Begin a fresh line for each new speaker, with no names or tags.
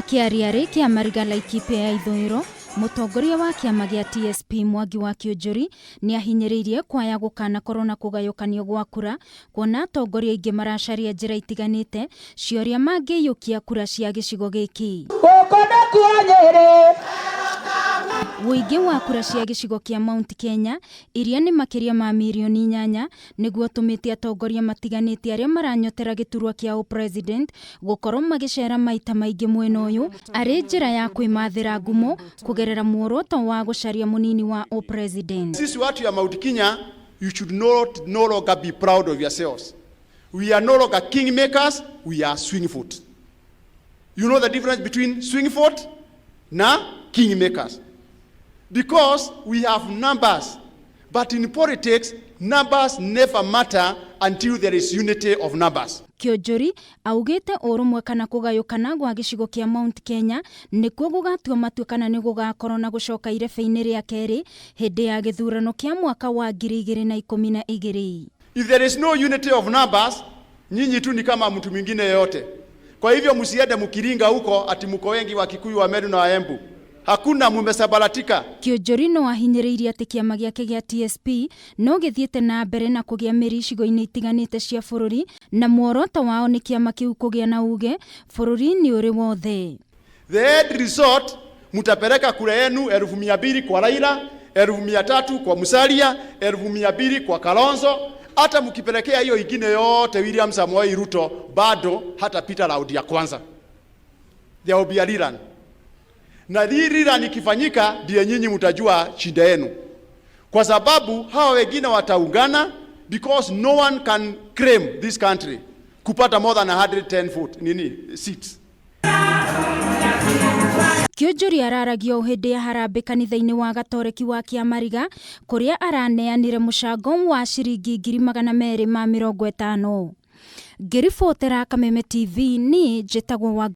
Akiaria riki amarigala ikipe ya ithurano, Mutongoria wa kiama gia TSP Mwangi wa Kiunjuri niahinyiriirie kwa yagayukana korona kugayukanio gwa kura, kuona atongoria ingi maracaria njira itiganite cioria mangiyukia kura cia gicigo giki. Wingi wa kura cia gicigo kia mt.kenya iria ni makiria ma milioni 8 niguo tumite atongoria matiganite aria maranyotera giturwa kia upresident gukorwo magicera maita maingi mwena uyu ari njira ya kwimathira ngumo kugerera muoroto wa gucaria munini wa upresident.
Sisi watu ya Mount Kenya, you should no longer be proud of yourselves. We are no longer kingmakers, we are swing foot. You know the difference between swing foot na kingmakers? Because we have numbers, but in politics, numbers never matter until there is unity of numbers.
Kiunjuri augite urumwe kana kugayukana gwa gicigo kia Mount Kenya nikuo gugatua matua kana ni gugakorwo na gucoka irebe-ini ria keri hindi ya githurano kia mwaka wa 2012.
If there is no unity of numbers, nyinyi tu ni kama mtu mwingine yote. Kwa hivyo msiende mkiringa huko ati mko wengi wa Kikuyu, wa Meru na wa Embu. Hakuna, mumesabalatika.
Kiunjuri no ahinyiriirie ati kiama giake gia TSP no githiite nambere na kugia miri icigo-ini itiganite cia bururi na muoroto wao ni kiama kiu kugia na uge bururi ni uri wothe.
The end result, mutapeleka kura yenu 200,000 kwa Raila, 300,000 kwa Musalia, 200,000 kwa Kalonzo. Hata mkipelekea hiyo ingine yote William Samoei Ruto bado hata pita raundi ya kwanza. There will be a rerun. Na rerun ikifanyika ndiye nyinyi mtajua shida yenu. Kwa sababu hawa wengine wataungana, because no one can claim this country kupata more than 110 seats.
Kiunjuri araragio hindi ya harambe kanitha-ini wa gatoreki wa Kiamariga kuria araneanire mucango wa ciringi 250,000. Ngiribotera Kameme TV ni njitagwo wa